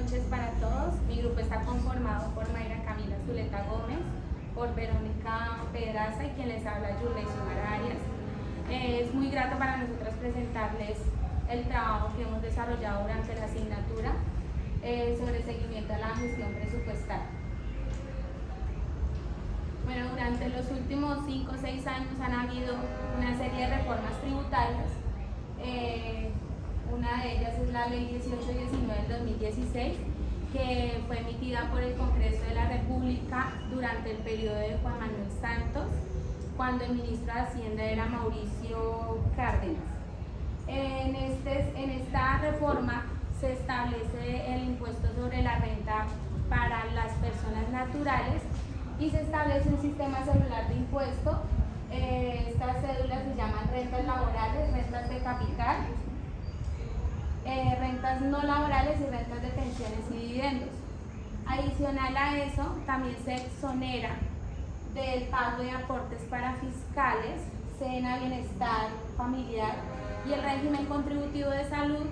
noches para todos. Mi grupo está conformado por Mayra Camila Zuleta Gómez, por Verónica Pedraza y quien les habla, Yurley Xiomara Arias. Es muy grato para nosotros presentarles el trabajo que hemos desarrollado durante la asignatura sobre seguimiento a la gestión presupuestal. Bueno, durante los últimos 5 o 6 años han habido una serie de reformas tributarias. Una de ellas es la Ley 1819 del 2016, que fue emitida por el Congreso de la República durante el periodo de Juan Manuel Santos, cuando el ministro de Hacienda era Mauricio Cárdenas. En esta reforma se establece el impuesto sobre la renta para las personas naturales y se establece un sistema celular de impuesto. Estas cédulas se llaman rentas laborales, rentas de capital, rentas no laborales y rentas de pensiones y dividendos. Adicional a eso, también se exonera del pago de aportes para fiscales, Sena, Bienestar Familiar y el régimen contributivo de salud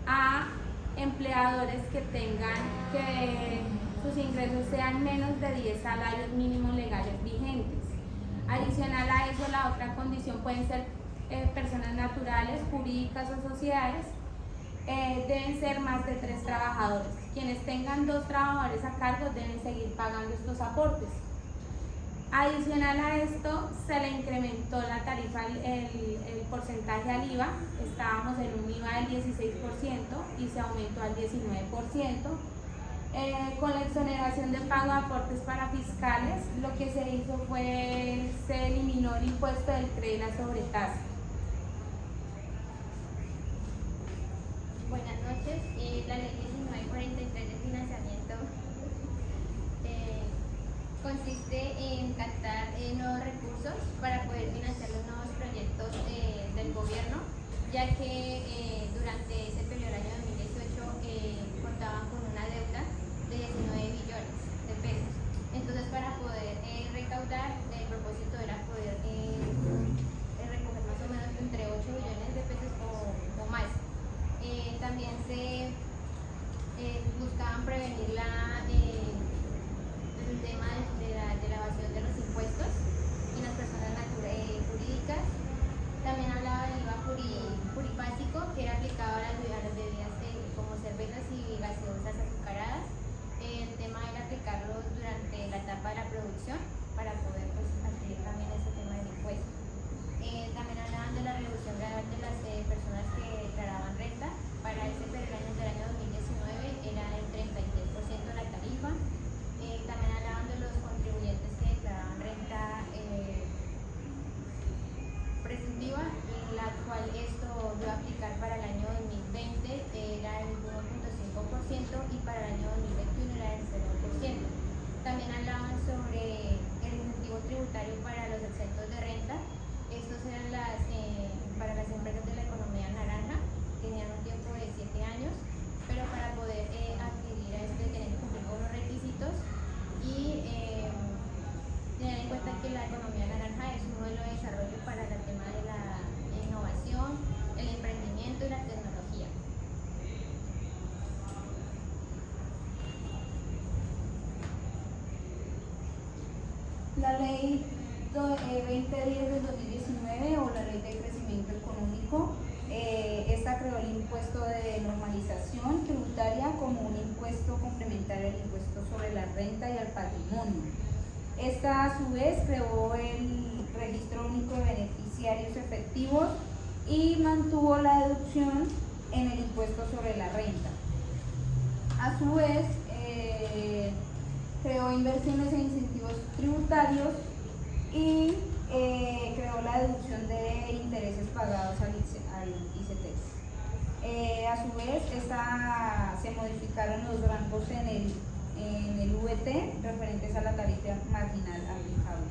a empleadores que tengan que sus ingresos sean menos de 10 salarios mínimos legales vigentes. Adicional a eso, la otra condición pueden ser personas naturales, jurídicas o sociedades. Deben ser más de 3 trabajadores. Quienes tengan 2 trabajadores a cargo deben seguir pagando estos aportes. Adicional a esto, se le incrementó la tarifa, el porcentaje al IVA. Estábamos en un IVA del 16% y se aumentó al 19%. Con la exoneración del pago de aportes para fiscales, lo que se hizo fue, se eliminó el impuesto del CRE y la sobretasa. Buenas noches. La ley 1943 de financiamiento consiste en captar nuevos recursos para poder financiar los nuevos proyectos del gobierno, ya que durante ese periodo del año 2018 contaban con una deuda de 19 billones de pesos. Entonces, para poder recaudar, el propósito era poder recoger más o menos entre 8 billones de pesos o más. También se buscaban prevenir el tema de la evasión de los impuestos y las personas jurídicas. También hablaba del IVA purifásico, que era aplicado a las bebidas como cervezas y gaseosas azucaradas. El tema era aplicarlo durante la etapa de la producción para poder adquirir también ese tema del impuesto. También hablaban de la reducción gradual de las personas que declaraban renta. Para ese periodo del año 2019 era el 33% de la tarifa. También hablaban de los contribuyentes que declaraban renta presuntiva, la cual esto iba a aplicar para el año 2020 era el 1.5% y para el año 2021 era el 0%. También hablaban sobre el incentivo tributario para los exentos de renta. Estos eran para las empresas de la economía naranja, tenían un tiempo de 7 años, pero para poder adquirir tener que cumplir con los requisitos y tener en cuenta que la economía naranja es un modelo de desarrollo para el tema de la innovación, el emprendimiento y la tecnología. La ley 2010 del 2019 o la ley de crecimiento económico, esta creó el impuesto de normalización tributaria como un impuesto complementario al impuesto sobre la renta y al patrimonio. Esta a su vez creó el registro único de beneficiarios efectivos y mantuvo la deducción en el impuesto sobre la renta. A su vez, creó inversiones e incentivos tributarios y creó la deducción de intereses pagados al ICETEX. A su vez, se modificaron los rangos en el VT referentes a la tarifa marginal aplicable.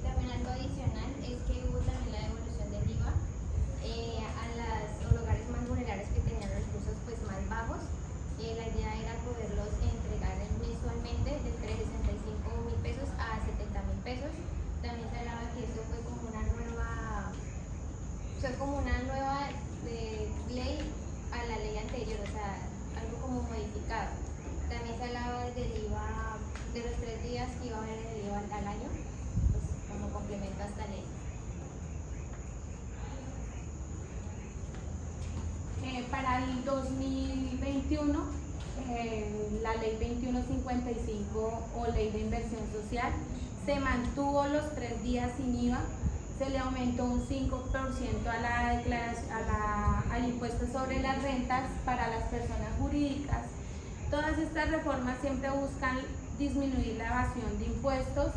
También algo adicional es que hubo también la devolución del IVA a los hogares más vulnerables que tenían los recursos más bajos. La idea era poderlos entregar mensualmente de 65.000 pesos a 70.000 pesos. También se hablaba que esto fue como una nueva ley a la ley anterior, o sea, algo como va a ver el IVA al año, pues como complemento a esta ley. Para el 2021, la ley 2155 o ley de inversión social se mantuvo los 3 días sin IVA, se le aumentó un 5% al impuesto sobre las rentas para las personas jurídicas. Todas estas reformas siempre buscan disminuir la evasión de impuestos.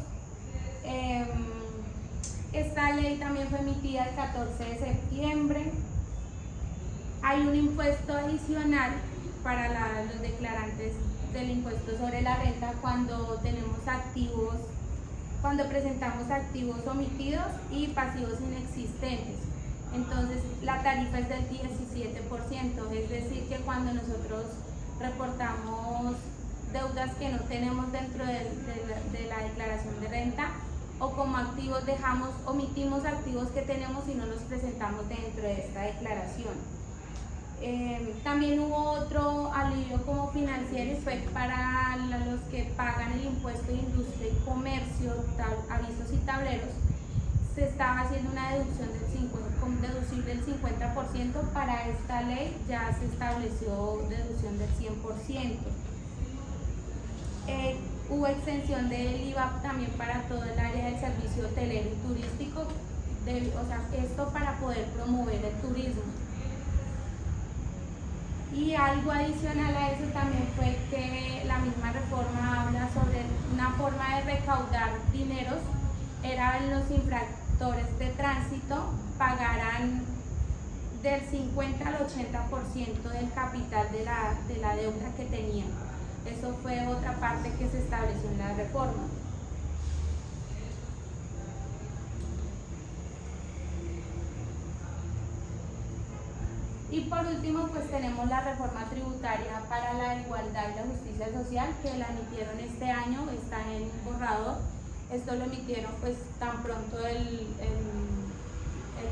Esta ley también fue emitida el 14 de septiembre. Hay un impuesto adicional para los declarantes del impuesto sobre la renta cuando tenemos activos, cuando presentamos activos omitidos y pasivos inexistentes. Entonces la tarifa es del 17%, es decir que cuando nosotros reportamos deudas que no tenemos dentro de la declaración de renta, o como activos omitimos activos que tenemos y no los presentamos dentro de esta declaración. También hubo otro alivio como financiero y fue para los que pagan el impuesto de industria y comercio, avisos y tableros. Se estaba haciendo una deducción deducible del 50%, para esta ley ya se estableció deducción del 100%. Hubo extensión del IVA también para todo el área del servicio hotelero y turístico, esto para poder promover el turismo. Y algo adicional a eso también fue que la misma reforma habla sobre una forma de recaudar dineros, eran los infractores de tránsito pagaran del 50 al 80% del capital de la deuda que tenían. Eso fue otra parte que se estableció en la reforma. Y por último, pues tenemos la reforma tributaria para la igualdad y la justicia social, que la emitieron este año, está en borrador. Esto lo emitieron pues tan pronto el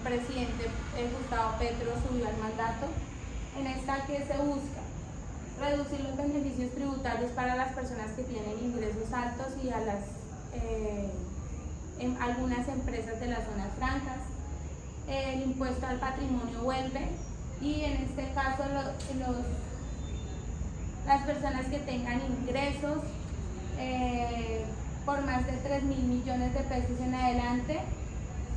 presidente Gustavo Petro subió al mandato. En esta, que se busca reducir los beneficios tributarios para las personas que tienen ingresos altos y a algunas empresas de las zonas francas. El impuesto al patrimonio vuelve, y en este caso las personas que tengan ingresos por más de 3.000 millones de pesos en adelante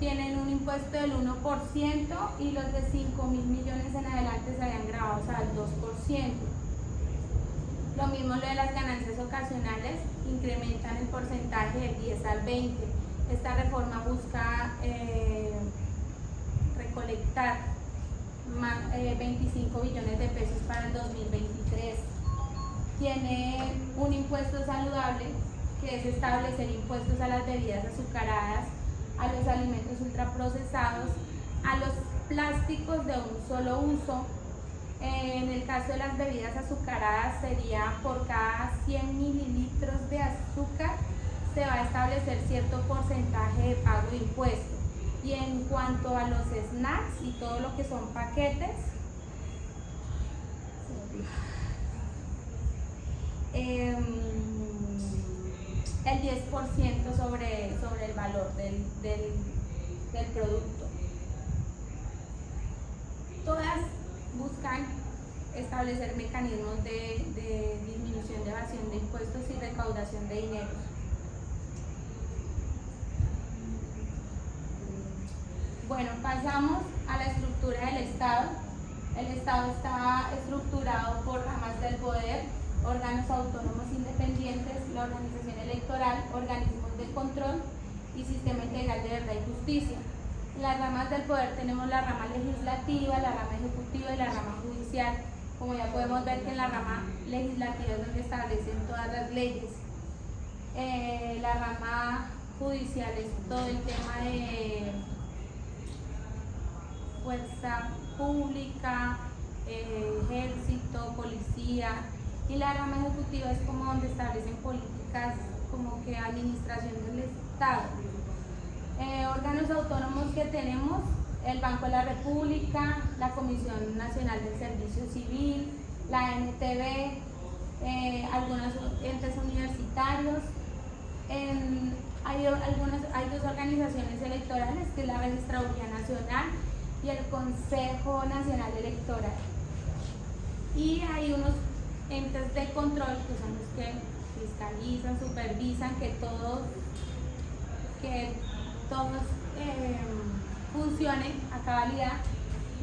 tienen un impuesto del 1%, y los de 5.000 millones en adelante serían grabados al 2%. Lo mismo lo de las ganancias ocasionales, incrementan el porcentaje del 10 al 20. Esta reforma busca recolectar 25 billones de pesos para el 2023. Tiene un impuesto saludable, que es establecer impuestos a las bebidas azucaradas, a los alimentos ultraprocesados, a los plásticos de un solo uso. En el caso de las bebidas azucaradas sería por cada 100 mililitros de azúcar se va a establecer cierto porcentaje de pago de impuestos. Y en cuanto a los snacks y todo lo que son paquetes, el 10% sobre el valor del producto. Todas buscan establecer mecanismos de disminución de evasión de impuestos y recaudación de dinero. Bueno, pasamos a la estructura del Estado. El Estado está estructurado por ramas del poder, órganos autónomos independientes, la organización electoral, organismos de control y sistema integral de verdad y justicia. En las ramas del poder tenemos la rama legislativa, la rama ejecutiva y la rama judicial. Como ya podemos ver que en la rama legislativa es donde establecen todas las leyes. La rama judicial es todo el tema de fuerza pública, ejército, policía, y la rama ejecutiva es como donde establecen políticas como que administración del Estado. Órganos autónomos que tenemos: el Banco de la República, la Comisión Nacional del Servicio Civil, la NTV, algunos entes universitarios, Hay dos organizaciones electorales, que es la Registraduría Nacional y el Consejo Nacional Electoral. Y hay unos entes de control que son los que fiscalizan, supervisan que todos funcionen a cabalidad,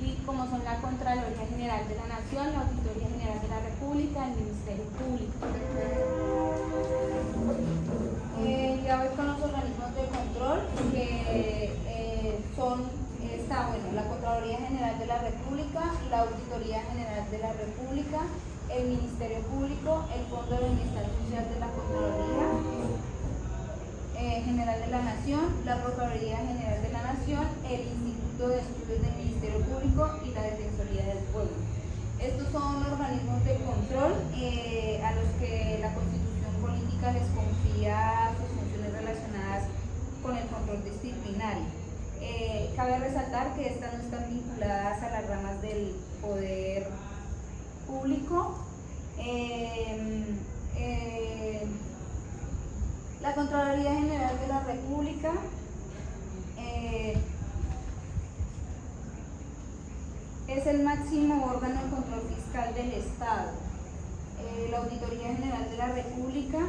y como son la Contraloría General de la Nación, la Auditoría General de la República, el Ministerio Público. Ya voy con los organismos de control, que la Contraloría General de la República, la Auditoría General de la República, el Ministerio Público, el Fondo de Bienestar Social de la Contraloría General de la Nación, la Procuraduría General de la Nación, el Instituto de Estudios del Ministerio Público y la Defensoría del Pueblo. Estos son organismos de control a los que la Constitución Política les confía sus funciones relacionadas con el control disciplinario. Cabe resaltar que estas no están vinculadas a las ramas del poder público. La Contraloría General de la República es el máximo órgano de control fiscal del Estado. La Auditoría General de la República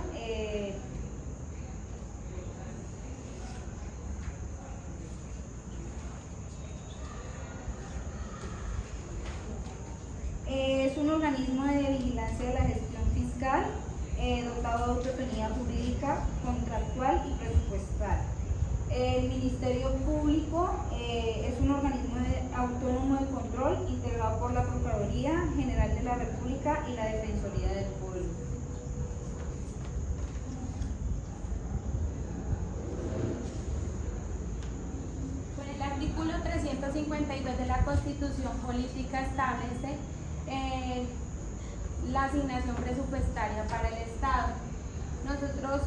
es un organismo de vigilancia de la gestión fiscal, dotado de autonomía jurídica, contractual y presupuestal. El Ministerio Público es un organismo autónomo de control integrado por la Procuraduría General de la República y la Defensoría del Pueblo. Con el artículo 352 de la Constitución Política establece la asignación presupuestaria para el Estado. Nosotros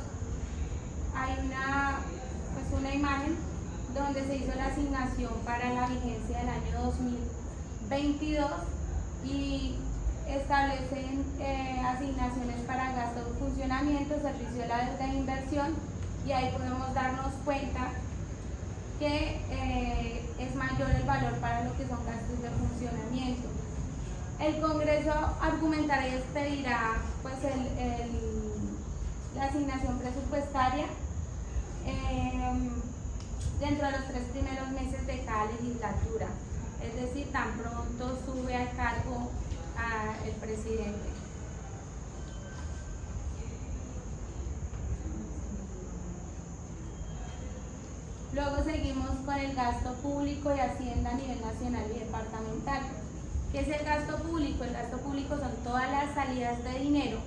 hay una imagen donde se hizo la asignación para la vigencia del año 2022 y establecen asignaciones para gasto de funcionamiento, servicio de la deuda e inversión, y ahí podemos darnos cuenta que es mayor el valor para lo que son gastos de funcionamiento. El Congreso argumentará y expedirá pues la asignación presupuestaria dentro de los 3 primeros meses de cada legislatura, es decir, tan pronto sube al cargo el presidente. Luego seguimos con el gasto público y Hacienda a nivel nacional y departamental. ¿Qué es el gasto público? El gasto público son todas las salidas de dinero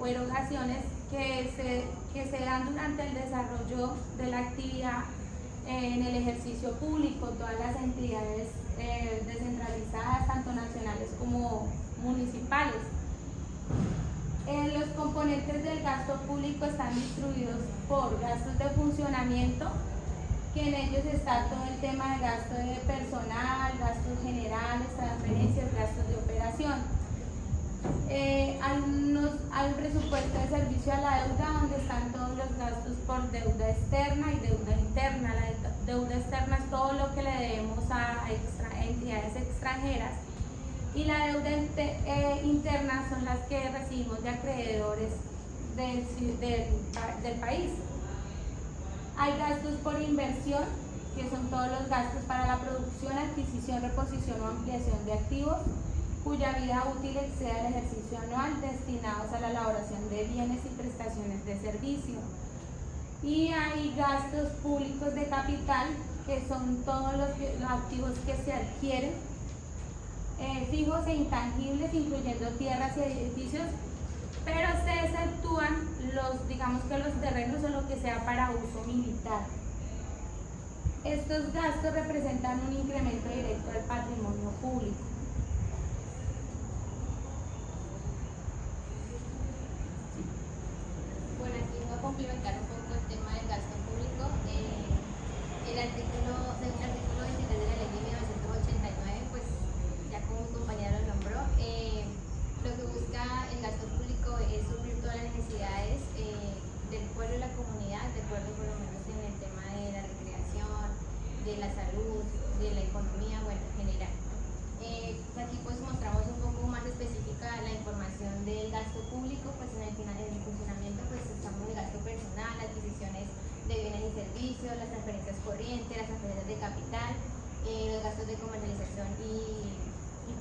o erogaciones que se dan durante el desarrollo de la actividad en el ejercicio público, todas las entidades descentralizadas, tanto nacionales como municipales. Los componentes del gasto público están distribuidos por gastos de funcionamiento, que en ellos está todo el tema de gasto de personal, gastos generales, transferencias, gastos de operación. Hay un presupuesto de servicio a la deuda donde están todos los gastos por deuda externa y deuda interna. La deuda externa es todo lo que le debemos a entidades extranjeras, y la deuda interna son las que recibimos de acreedores del país. Hay gastos por inversión, que son todos los gastos para la producción, adquisición, reposición o ampliación de activos, cuya vida útil exceda el ejercicio anual, destinados a la elaboración de bienes y prestaciones de servicio. Y hay gastos públicos de capital, que son todos los activos que se adquieren, fijos e intangibles, incluyendo tierras y edificios, pero se exceptúan digamos que los terrenos o lo que sea para uso militar. Estos gastos representan un incremento directo del patrimonio público. Bueno, aquí voy a complementar un poco el tema del gasto público. El artículo 23 de la ley de 1989, pues ya como mi compañero lo nombró, lo que busca el gasto público es suplir todas las necesidades del pueblo y la comunidad la salud, de la economía, bueno, en general. Aquí pues mostramos un poco más específica la información del gasto público, pues en el funcionamiento pues estamos en el gasto personal, adquisiciones de bienes y servicios, las transferencias corrientes, las transferencias de capital, los gastos de comercialización y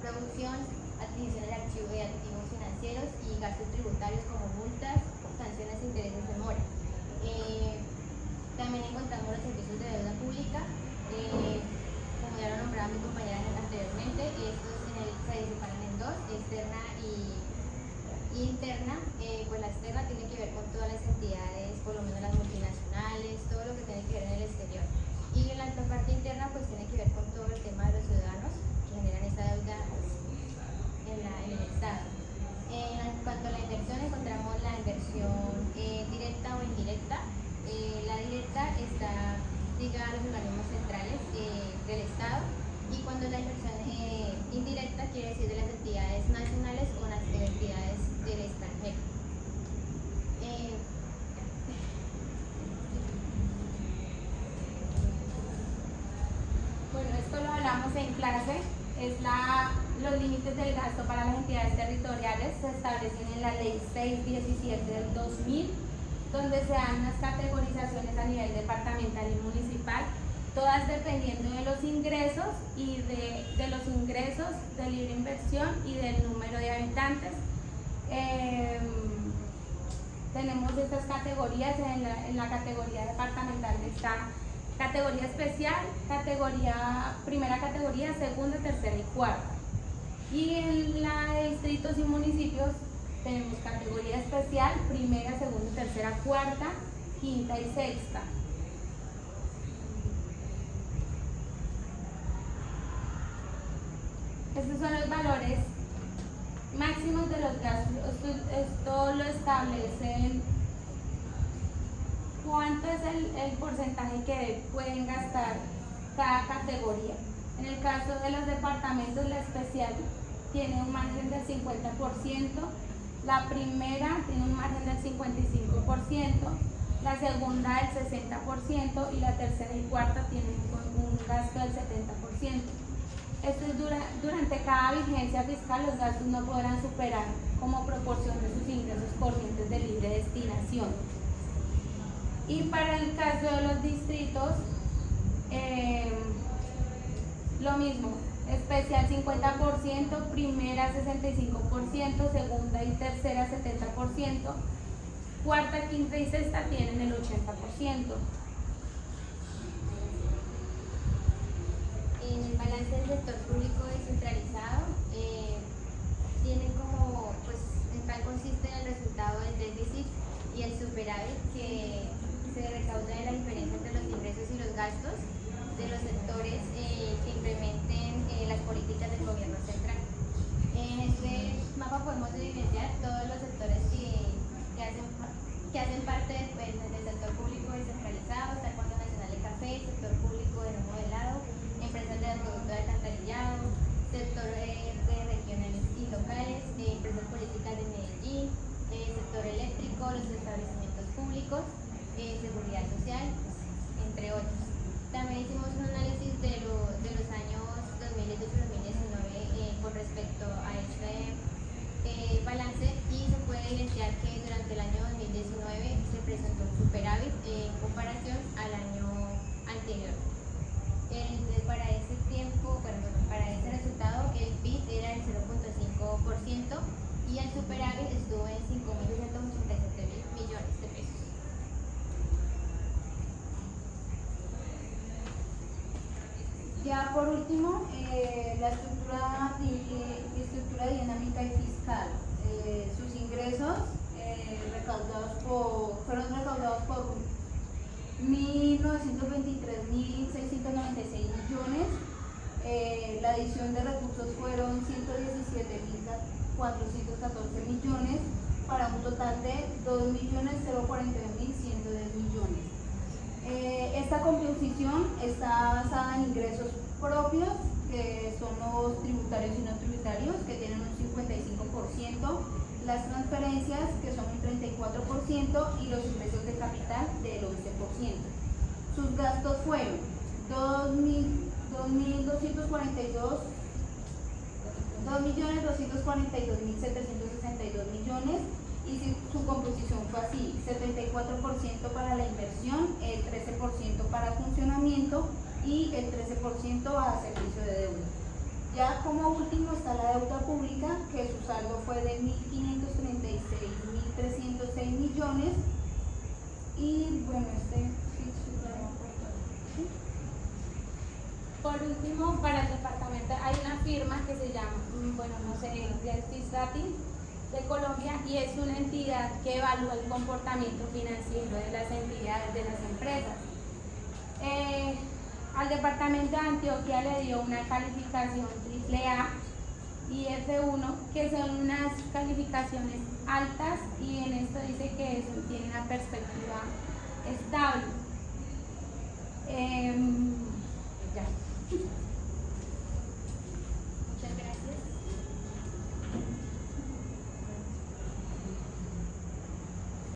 producción, adquisiciones de activos financieros y gastos tributarios como multas, sanciones e intereses de mora. También encontramos los servicios de deuda pública, como ya lo nombraba mi compañera anteriormente, estos se separan en dos, externa y interna. Pues la externa tiene que ver con todas las entidades, por lo menos las multinacionales, todo lo que tiene que ver en el exterior. Y en la parte interna pues tiene que ver con todo el tema de los ciudadanos que generan esta deuda pues, en el Estado. En cuanto a la inversión, encontramos la inversión directa o indirecta. La directa está ligada a los organismos centrales del Estado, y cuando la inversión indirecta quiere decir de las entidades nacionales o las entidades del extranjero. Bueno, esto lo hablamos en clase, los límites del gasto para las entidades territoriales se establecen en la Ley 617 del 2000, donde se dan unas categorizaciones a nivel departamental y municipal, todas dependiendo de los ingresos y de los ingresos de libre inversión y del número de habitantes. Tenemos estas categorías. En la categoría departamental está categoría especial, primera categoría, segunda, tercera y cuarta. Y en la de distritos y municipios tenemos categoría especial, primera, segunda, tercera, cuarta, quinta y sexta. Estos son los valores máximos de los gastos. Esto lo establecen cuánto es el porcentaje que pueden gastar cada categoría. En el caso de los departamentos, la especial tiene un margen del 50%, la primera tiene un margen del 55%, la segunda del 60% y la tercera y cuarta tienen un gasto del 70%. Esto es durante cada vigencia fiscal. Los gastos no podrán superar como proporción de sus ingresos corrientes de libre destinación. Y para el caso de los distritos, lo mismo, especial 50%, primera 65%, segunda y tercera 70%, cuarta, quinta y sexta tienen el 80%. En el balance del sector público descentralizado, tiene como, pues, en tal consiste en el resultado del déficit y el superávit que se recauda de la diferencia entre los ingresos y los gastos de los sectores que implementen las políticas del gobierno central. En este mapa podemos evidenciar todos los sectores que hacen parte del sector público descentralizado. Está el Fondo Nacional de Café, sector público de no modelado, empresas de producto de alcantarillado, sector de regionales y locales, empresas políticas de Medellín, sector eléctrico, los establecimientos públicos, seguridad social, entre otros. También hicimos un análisis de los años 2018-2019 con respecto a este balance, y se puede evidenciar que durante el año 2019 se presentó un superávit en comparación al año anterior. Para ese tiempo, para ese resultado, el PIB era del 0.5% y el superávit estuvo en 5.287 millones de pesos. Ya por último, la estructura dinámica y fiscal. Sus ingresos fueron recaudados por 1.923.696 millones. La adición de recursos fueron 117.414 millones, para un total de 2.041.110 millones. Esta composición está basada en ingresos propios, que son los tributarios y no tributarios, que tienen un 55%, las transferencias, que son un 34%, y los ingresos de capital del 11%. Sus gastos fueron 2.242.762 millones, y su composición fue así: 74% para la inversión, el 13% para funcionamiento y el 13% a servicio de deuda. Ya como último está la deuda pública, que su saldo fue de 1.536.306 millones. Y bueno, Por último, para el departamento hay una firma que se llama, Fisdati de Colombia, y es una entidad que evalúa el comportamiento financiero de las entidades, de las empresas. Al departamento de Antioquia le dio una calificación AAA y F1, que son unas calificaciones altas, y en esto dice que eso tiene una perspectiva estable.